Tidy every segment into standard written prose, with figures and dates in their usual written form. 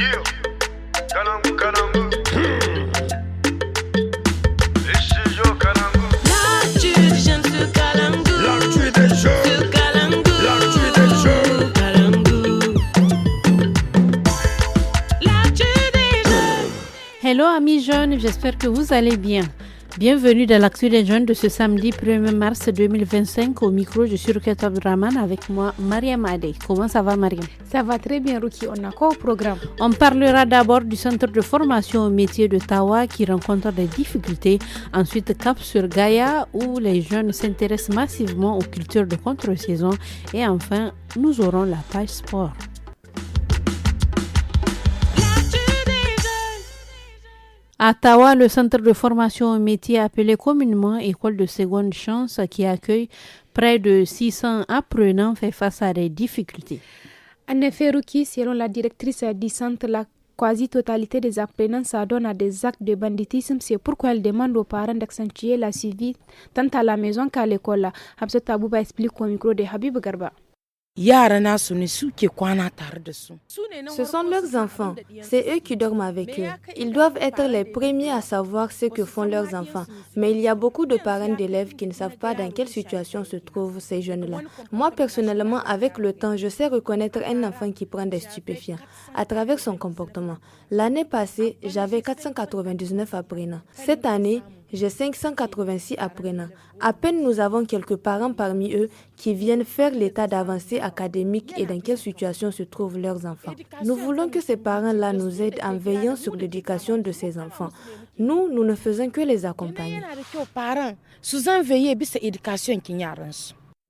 Yeah, Kalangu, Kalangu. Les studios Kalangu. L'actu des jeunes sur Kalangu. L'actu des jeunes. Sur Kalangu. L'actu des jeunes. Kalangu. L'actu des jeunes. Hello amis jeunes, j'espère que vous allez bien. Bienvenue dans l'actu des jeunes de ce samedi 1er mars 2025. Au micro, je suis Ruket Abdraman avec moi, Mariam Adey. Comment ça va, Mariam? Ça va très bien, Ruki. On a quoi au programme? On parlera d'abord du centre de formation au métier de Tawa qui rencontre des difficultés. Ensuite, cap sur Gaïa où les jeunes s'intéressent massivement aux cultures de contre-saison. Et enfin, nous aurons la page sport. À Tawa, le centre de formation au métier appelé communément École de seconde chance qui accueille près de 600 apprenants fait face à des difficultés. En effet, Ruki, selon la directrice du centre, la quasi-totalité des apprenants s'adonnent à des actes de banditisme. C'est pourquoi elle demande aux parents d'accentuer la suivi tant à la maison qu'à l'école. Habsat Abouba explique au micro de Habib Garba. Ce sont leurs enfants, c'est eux qui dorment avec eux. Ils doivent être les premiers à savoir ce que font leurs enfants. Mais il y a beaucoup de parents d'élèves qui ne savent pas dans quelle situation se trouvent ces jeunes-là. Moi, personnellement, avec le temps, je sais reconnaître un enfant qui prend des stupéfiants à travers son comportement. L'année passée, j'avais 499 apprenants. Cette année, j'ai 586 apprenants. À peine nous avons quelques parents parmi eux qui viennent faire l'état d'avancée académique et dans quelle situation se trouvent leurs enfants. Nous voulons que ces parents-là nous aident en veillant sur l'éducation de ces enfants. Nous ne faisons que les accompagner.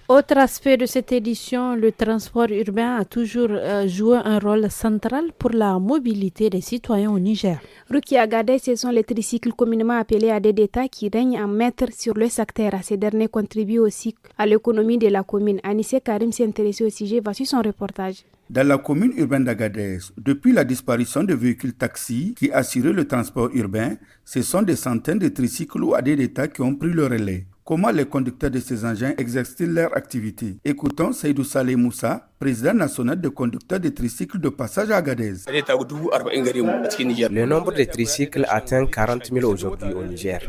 Autre aspect de cette édition, le transport urbain a toujours joué un rôle central pour la mobilité des citoyens au Niger. Ruki Agadez, ce sont les tricycles communément appelés ADDTA qui règnent en maître sur le secteur. Ces derniers contribuent aussi à l'économie de la commune. Anissé Karim s'est intéressé au sujet. Voici son reportage. Dans la commune urbaine d'Agadez, depuis la disparition de véhicules taxis qui assuraient le transport urbain, ce sont des centaines de tricycles ou ADDTA qui ont pris le relais. Comment les conducteurs de ces engins exercent-ils leur activité? Écoutons Seydou Saleh Moussa, président national de conducteurs de tricycles de passage à Agadez. Le nombre de tricycles atteint 40 000 aujourd'hui au Niger.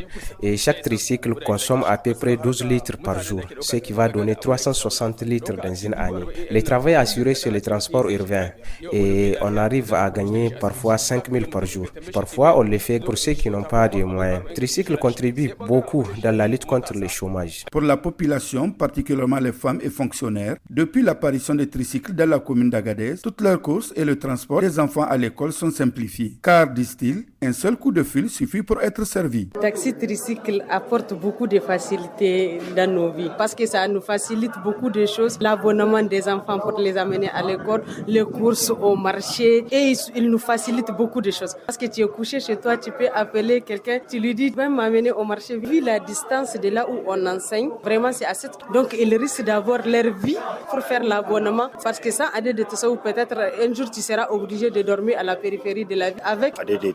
Et chaque tricycle consomme à peu près 12 litres par jour, ce qui va donner 360 litres dans une année. Le travail assuré sur le transport urbain et on arrive à gagner parfois 5 000 par jour. Parfois, on le fait pour ceux qui n'ont pas de moyens. Le tricycle contribue beaucoup dans la lutte contre le chômage. Pour la population, particulièrement les femmes et fonctionnaires, depuis l'apparition des tricycles dans la commune d'Agadez, toutes leurs courses et le transport des enfants à l'école sont simplifiés. Car, disent-ils, un seul coup de fil suffit pour être servi. Taxi tricycle apporte beaucoup de facilité dans nos vies parce que ça nous facilite beaucoup de choses. L'abonnement des enfants pour les amener à l'école, les courses au marché et il nous facilite beaucoup de choses. Parce que tu es couché chez toi, tu peux appeler quelqu'un, tu lui dis va m'amener au marché. Vu la distance de là où on enseigne, vraiment c'est assez. Donc ils risquent d'avoir leur vie pour faire l'abonnement parce que sans ADD Tassou, peut-être un jour tu seras obligé de dormir à la périphérie de la ville. Avec ADD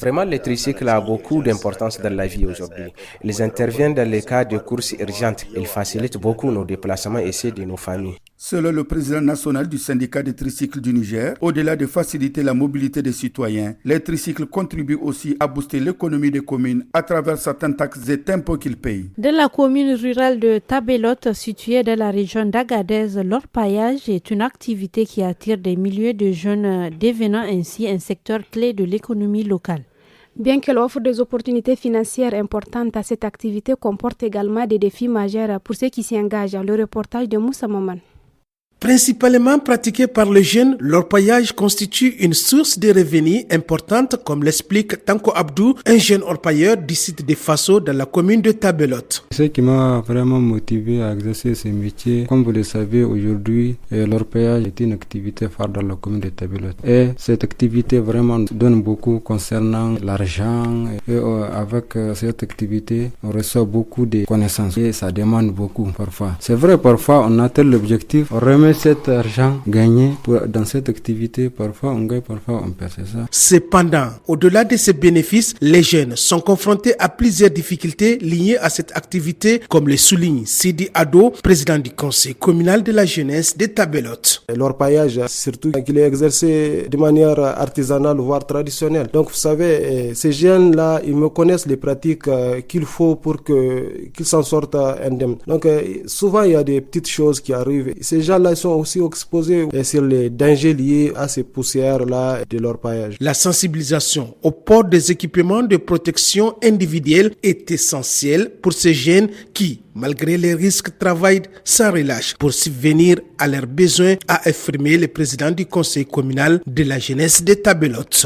Vraiment, le tricycle a beaucoup d'importance dans la vie aujourd'hui. Ils interviennent dans les cas de courses urgentes. Ils facilitent beaucoup nos déplacements et ceux de nos familles. Selon le président national du syndicat des tricycles du Niger, au-delà de faciliter la mobilité des citoyens, les tricycles contribuent aussi à booster l'économie des communes à travers certaines taxes et impôts qu'ils payent. Dans la commune rurale de Tabelote, située dans la région d'Agadez, l'orpaillage est une activité qui attire des milliers de jeunes, devenant ainsi un secteur clé de l'économie locale. Bien qu'elle offre des opportunités financières importantes, cette activité comporte également des défis majeurs pour ceux qui s'y engagent. Le reportage de Moussa Maman. Principalement pratiqué par les jeunes, l'orpaillage constitue une source de revenus importante, comme l'explique Tanko Abdou, un jeune orpailleur du site de Faso dans la commune de Tabelote. Ce qui m'a vraiment motivé à exercer ce métier, comme vous le savez aujourd'hui, l'orpaillage est une activité phare dans la commune de Tabelote. Et cette activité vraiment donne beaucoup concernant l'argent. Et avec cette activité, on reçoit beaucoup de connaissances et ça demande beaucoup parfois. C'est vrai, parfois on atteint l'objectif, on remet met cet argent gagné dans cette activité, parfois on gagne, parfois on perd, c'est ça. Cependant, au-delà de ces bénéfices, les jeunes sont confrontés à plusieurs difficultés liées à cette activité, comme le souligne Sidi Ado, président du conseil communal de la jeunesse de Tabelote. L'orpaillage, surtout qu'il est exercé de manière artisanale, voire traditionnelle. Donc vous savez, ces jeunes-là, ils me connaissent les pratiques qu'il faut pour qu'ils s'en sortent indemnes. Donc souvent, il y a des petites choses qui arrivent. Ces gens-là sont aussi exposés sur les dangers liés à ces poussières-là de l'orpaillage. La sensibilisation au port des équipements de protection individuelle est essentielle pour ces jeunes qui, malgré les risques, travaillent sans relâche pour subvenir à leurs besoins, a affirmé le président du conseil communal de la jeunesse de Tabelote.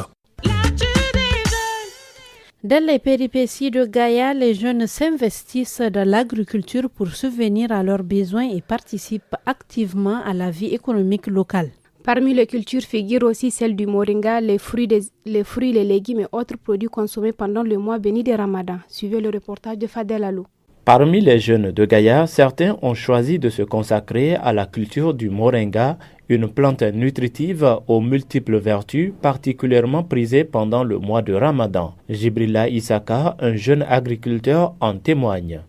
Dans les péripéties de Gaïa, les jeunes s'investissent dans l'agriculture pour subvenir à leurs besoins et participent activement à la vie économique locale. Parmi les cultures figurent aussi celle du moringa, les fruits, les légumes et autres produits consommés pendant le mois béni de Ramadan. Suivez le reportage de Fadel Alou. Parmi les jeunes de Gaïa, certains ont choisi de se consacrer à la culture du moringa, une plante nutritive aux multiples vertus particulièrement prisée pendant le mois de Ramadan. Jibrila Isaka, un jeune agriculteur, en témoigne.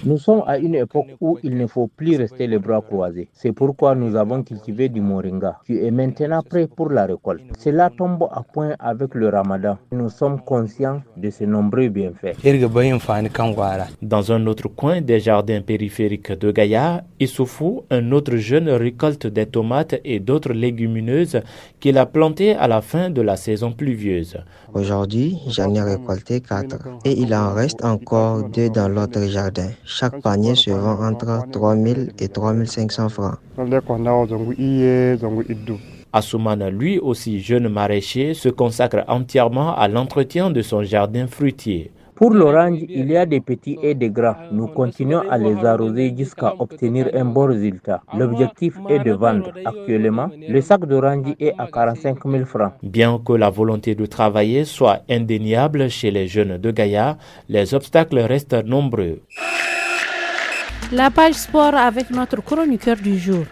Nous sommes à une époque où il ne faut plus rester les bras croisés. C'est pourquoi nous avons cultivé du moringa, qui est maintenant prêt pour la récolte. Cela tombe à point avec le Ramadan. Nous sommes conscients de ses nombreux bienfaits. Dans un autre coin des jardins périphériques de Gaïa, Issoufou, un autre jeune, récolte des tomates et d'autres légumineuses qu'il a plantées à la fin de la saison pluvieuse. Aujourd'hui, j'en ai récolté 4 et il en reste encore 2 dans l'autre jardin. Chaque panier se vend entre 3 000 et 3 500 francs. Assoumana, lui aussi jeune maraîcher, se consacre entièrement à l'entretien de son jardin fruitier. Pour l'orange, il y a des petits et des grands. Nous continuons à les arroser jusqu'à obtenir un bon résultat. L'objectif est de vendre. Actuellement, le sac d'orange est à 45 000 francs. Bien que la volonté de travailler soit indéniable chez les jeunes de Gaïa, les obstacles restent nombreux. La page sport avec notre chroniqueur du jour.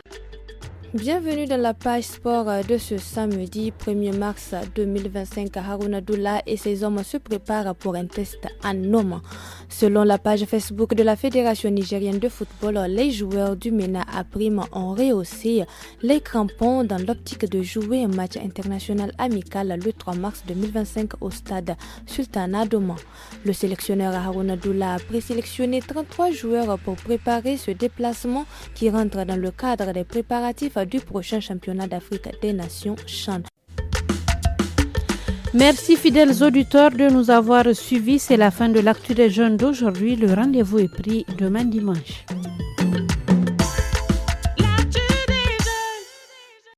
Bienvenue dans la page sport de ce samedi 1er mars 2025. Harouna Doula et ses hommes se préparent pour un test en homme. Selon la page Facebook de la Fédération nigérienne de football, les joueurs du MENA à prime ont rehaussé les crampons dans l'optique de jouer un match international amical le 3 mars 2025 au stade Sultana d'Oman. Le sélectionneur Harouna Doula a présélectionné 33 joueurs pour préparer ce déplacement qui rentre dans le cadre des préparatifs du prochain championnat d'Afrique des Nations CHAN. Merci fidèles auditeurs de nous avoir suivis. C'est la fin de l'actu des jeunes d'aujourd'hui. Le rendez-vous est pris demain dimanche.